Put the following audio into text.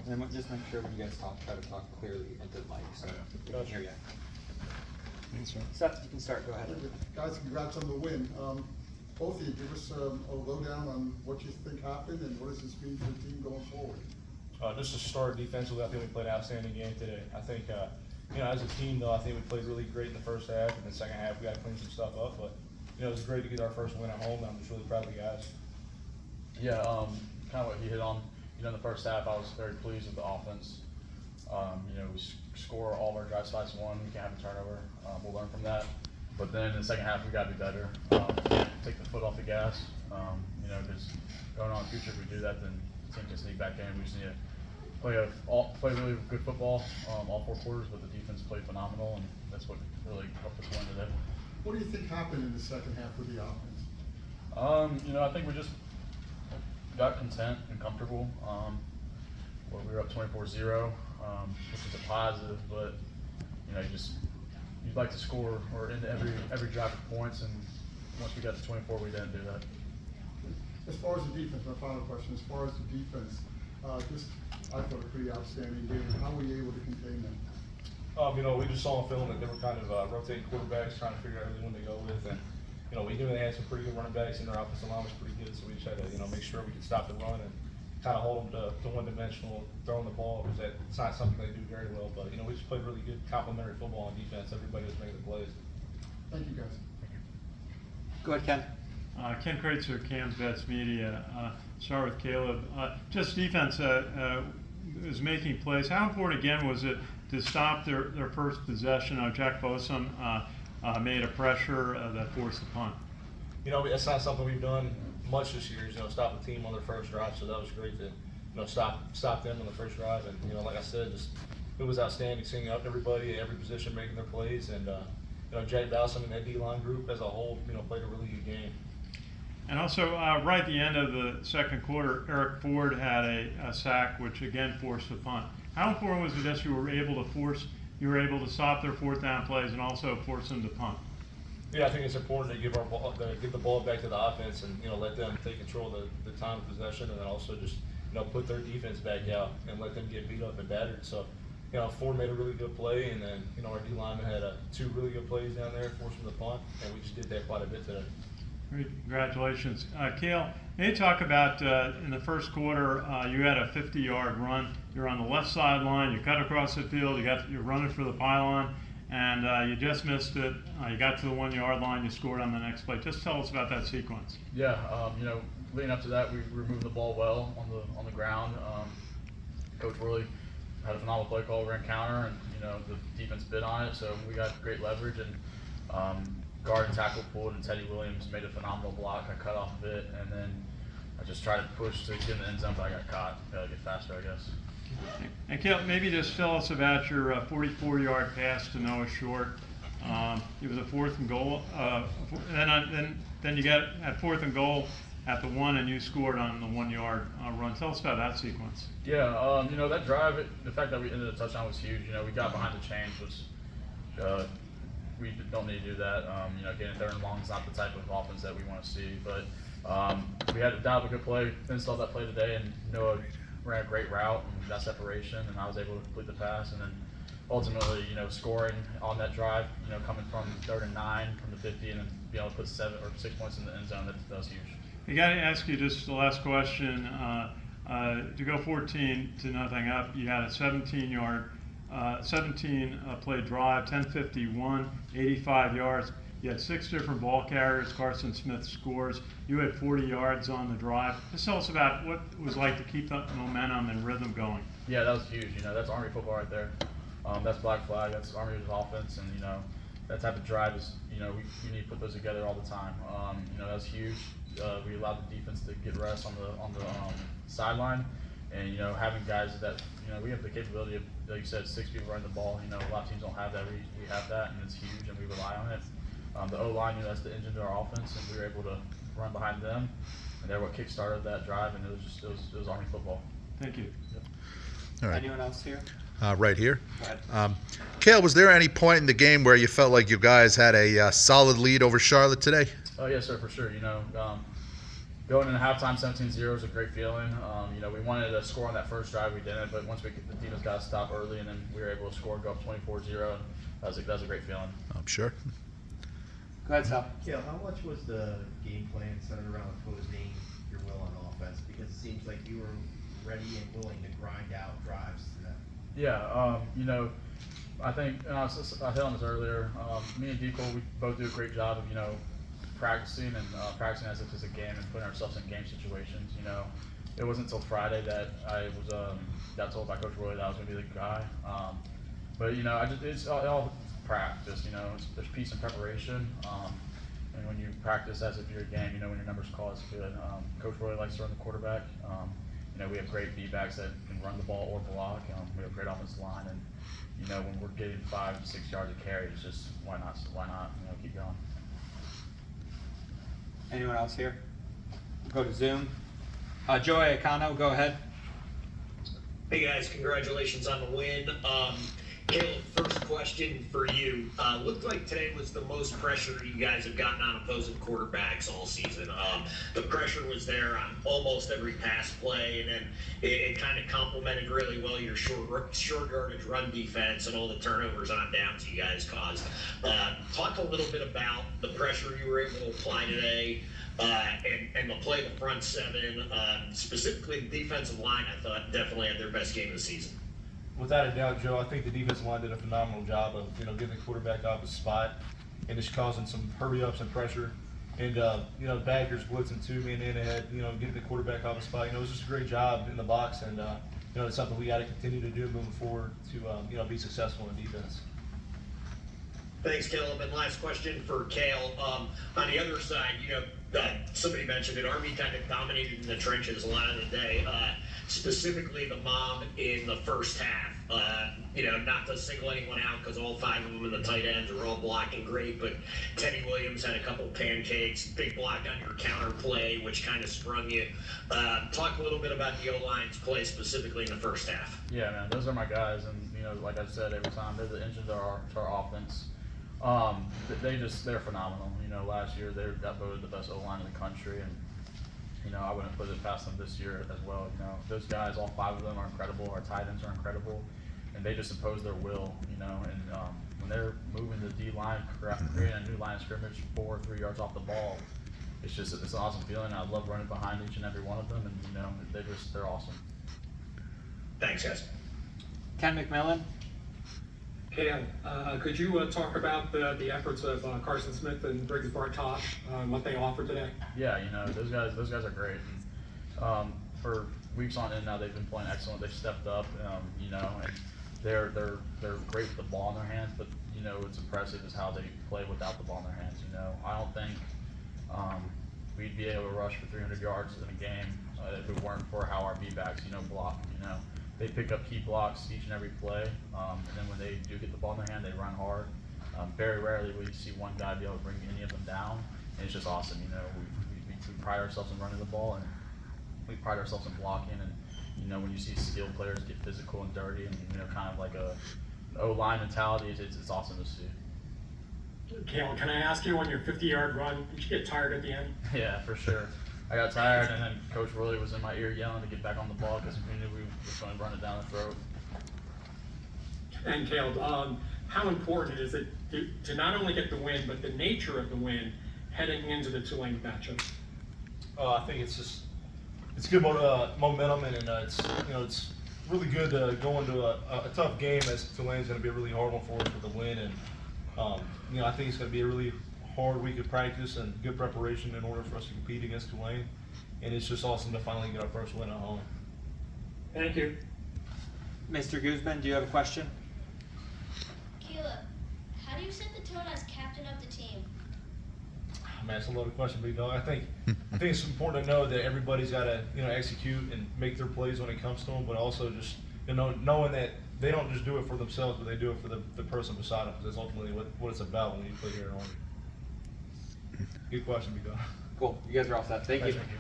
And then just make sure when you guys talk, try to talk clearly into the mic so we can hear you. Thanks, man. Seth, you can start. Go ahead. Guys, congrats on the win. Both of you, give us a lowdown on what you think happened and what does this mean for the team going forward? Just to start defensively, I think we played an outstanding game today. I think, as a team, though, I think we played really great in the first half. In the second half, we got to clean some stuff up. But, it was great to get our first win at home, and I'm just really proud of the guys. Yeah, kind of what he hit on. In the first half, I was very pleased with the offense. We score all of our drive sides one. We can't have a turnover. We'll learn from that. But then in the second half, we got to be better. Can't take the foot off the gas. Because going on in the future, if we do that, then the team can sneak back in. We just need to play really good football all 4 quarters, but the defense played phenomenal, and that's what really helped us win today. What do you think happened in the second half with the offense? I think we just got content and comfortable. We were up 24-0, which is a positive, but you'd like to score or into every drive of points, and once we got to 24, we didn't do that. As far as the defense, my final question, as far as the defense, I thought a pretty outstanding game. How were you able to contain them? We just saw on film that they were kind of rotating quarterbacks, trying to figure out who to go with, and we knew they had some pretty good running backs, and their offensive line was pretty good, so we just had to make sure we could stop the run and kind of hold them to one-dimensional throwing the ball, because it's not something they do very well. But we just played really good complementary football on defense. Everybody was making the plays. Thank you, guys. Go ahead, Ken. Ken Kreitzer, Cam's Vets Media. Start with Caleb. Just defense is making plays. How important again was it to stop their first possession? Jack Bosom made a pressure that forced the punt. That's not something we've done much this year. Stop the team on their first drive. So that was great to stop them on the first drive. And like I said, it was outstanding seeing everybody at every position making their plays. And Jay Balsam and that D-line group as a whole, played a really good game. And also, right at the end of the second quarter, Eric Ford had a sack, which again forced the punt. How important was it that you were able to stop their fourth down plays and also force them to punt? Yeah, I think it's important to give the ball back to the offense and let them take control of the time of possession, and then also just put their defense back out and let them get beat up and battered. So Ford made a really good play, and then our D lineman had 2 really good plays down there, forcing the punt, and we just did that quite a bit today. Great, congratulations. Cale, maybe talk about in the first quarter, you had a 50-yard run. You're on the left sideline, you cut across the field, you're running for the pylon, and you just missed it. You got to the 1-yard line, you scored on the next play. Just tell us about that sequence. Yeah, leading up to that, we were moving the ball well on the ground. Coach Worley had a phenomenal play call, ran counter, and the defense bid on it, so we got great leverage, and guard and tackle pulled, and Teddy Williams made a phenomenal block. I cut off of it, and then I just tried to push to get in the end zone, but I got caught. Gotta get faster, I guess. And Caleb, maybe just tell us about your 44-yard pass to Noah Short. It was a 4th and goal. Then you got at 4th and goal at the 1, and you scored on the 1-yard run. Tell us about that sequence. Yeah, that drive, the fact that we ended a touchdown was huge. We got behind the chains, which we don't need to do that. Getting 3rd and long is not the type of offense that we want to see. But we had a good play, installed that play today, and Noah ran a great route and got separation, and I was able to complete the pass. And then ultimately, scoring on that drive, coming from 3rd and 9 from the 50, and then being able to put 7 or 6 points in the end zone, that was huge. I got to ask you just the last question. To go 14-0 up, you had a 17-yard 17 play drive, 10:51, 85 yards. You had 6 different ball carriers. Carson Smith scores. You had 40 yards on the drive. Just tell us about what it was like to keep that momentum and rhythm going. Yeah, that was huge. That's Army football right there. That's Black Flag. That's Army's offense, and that type of drive is we need to put those together all the time. That was huge. We allowed the defense to get rest on the sideline. And having guys that we have the capability of, like you said, 6 people running the ball. A lot of teams don't have that. We have that, and it's huge, and we rely on it. The O-line, that's the engine to our offense, and we were able to run behind them, and they're what kick-started that drive, and it was Army football. Thank you. Yep. All right. Anyone else here? Right here. Go ahead. Cale, was there any point in the game where you felt like you guys had a solid lead over Charlotte today? Oh yes, sir, for sure. going into halftime 17-0 is a great feeling. You know, we wanted to score on that first drive, we didn't, but once the defense got to stop early, and then we were able to score, go up 24-0, that was a great feeling. I'm sure. Go ahead, Sal. Cale, how much was the game plan centered around imposing your will on offense? Because it seems like you were ready and willing to grind out drives to that. Yeah, you know, I think, and I hit on this earlier, me and Deco, we both do a great job of, you know, practicing practicing as if it's a game and putting ourselves in game situations. You know, it wasn't until Friday that I was got told by Coach Roy that I was going to be the guy. But you know, it's all practice. You know, there's peace and preparation. And when you practice as if you're a game, you know, when your numbers call, it's good. Coach Roy likes to run the quarterback. You know, we have great D-backs that can run the ball or block. We have a great offensive line, and you know, when we're getting 5 to 6 yards of carry, it's just why not? You know, keep going. Anyone else here? Go to Zoom. Joey Acano, go ahead. Hey guys, congratulations on the win. Caleb, first question for you. Looked like today was the most pressure you guys have gotten on opposing quarterbacks all season. The pressure was there on almost every pass play, and then it kind of complemented really well your short yardage run defense and all the turnovers on downs you guys caused. Talk a little bit about the pressure you were able to apply today. And the play the front seven, specifically the defensive line, I thought definitely had their best game of the season. Without a doubt, Joe, I think the defensive line did a phenomenal job of, you know, getting the quarterback off his spot and just causing some hurry-ups and pressure. And, you know, Badgers blitzing too, man, in ahead, you know, getting the quarterback off his spot. You know, it was just a great job in the box, and, you know, it's something we got to continue to do moving forward to, you know, be successful in defense. Thanks, Caleb. And last question for Cale. On the other side, you know, somebody mentioned it, Army kind of dominated in the trenches a lot of the day, specifically the mom in the first half. You know, not to single anyone out because all 5 of them in the tight ends were all blocking great, but Teddy Williams had a couple pancakes, big block on your counter play, which kind of sprung you. Talk a little bit about the O-line's play specifically in the first half. Yeah, man, those are my guys, and you know, like I've said every time, they're the engine to our offense. They're phenomenal. You know, last year they got voted the best O-line in the country, and you know, I wouldn't put it past them this year as well. You know, those guys, all 5 of them are incredible. Our tight ends are incredible, and they just impose their will. You know, and when they're moving the D line, creating a new line of scrimmage 4 or 3 yards off the ball, it's an awesome feeling. I love running behind each and every one of them, and you know, they're awesome. Thanks, guys. Ken McMillan. Cale, could you talk about the efforts of Carson Smith and Briggs Bartosh, what they offered today? Yeah, you know, those guys are great. And, for weeks on end now, they've been playing excellent. They've stepped up, you know, and they're great with the ball in their hands. But you know, what's impressive is how they play without the ball in their hands. You know, I don't think we'd be able to rush for 300 yards in a game if it weren't for how our B-backs, you know, block. You know, they pick up key blocks each and every play, and then when they do get the ball in their hand, they run hard. Very rarely will you see one guy be able to bring any of them down, and it's just awesome. You know, we pride ourselves in running the ball, and we pride ourselves in blocking. And you know, when you see skilled players get physical and dirty, and you know, kind of like an O-line mentality, it's awesome to see. Cale, can I ask you on your 50-yard run, did you get tired at the end? Yeah, for sure. I got tired, and then Coach Worley was in my ear yelling to get back on the ball because we knew we were going to run it down the throat. And Cale, how important is it to not only get the win, but the nature of the win heading into the Tulane matchup? I think it's good momentum, and it's, you know, it's really good to go into a tough game as Tulane's going to be a really hard one for us with the win, and you know, I think it's going to be a really hard week of practice and good preparation in order for us to compete against Tulane, and it's just awesome to finally get our first win at home. Thank you. Mr. Guzman, do you have a question? Caleb, how do you set the tone as captain of the team? Man, it's a loaded question, big dog. I think it's important to know that everybody's got to, you know, execute and make their plays when it comes to them, but also just, you know, knowing that they don't just do it for themselves, but they do it for the person beside them, because that's ultimately what it's about when you play here in Army. Good question, big dog. Cool. You guys are all set. Thank you. Thank you.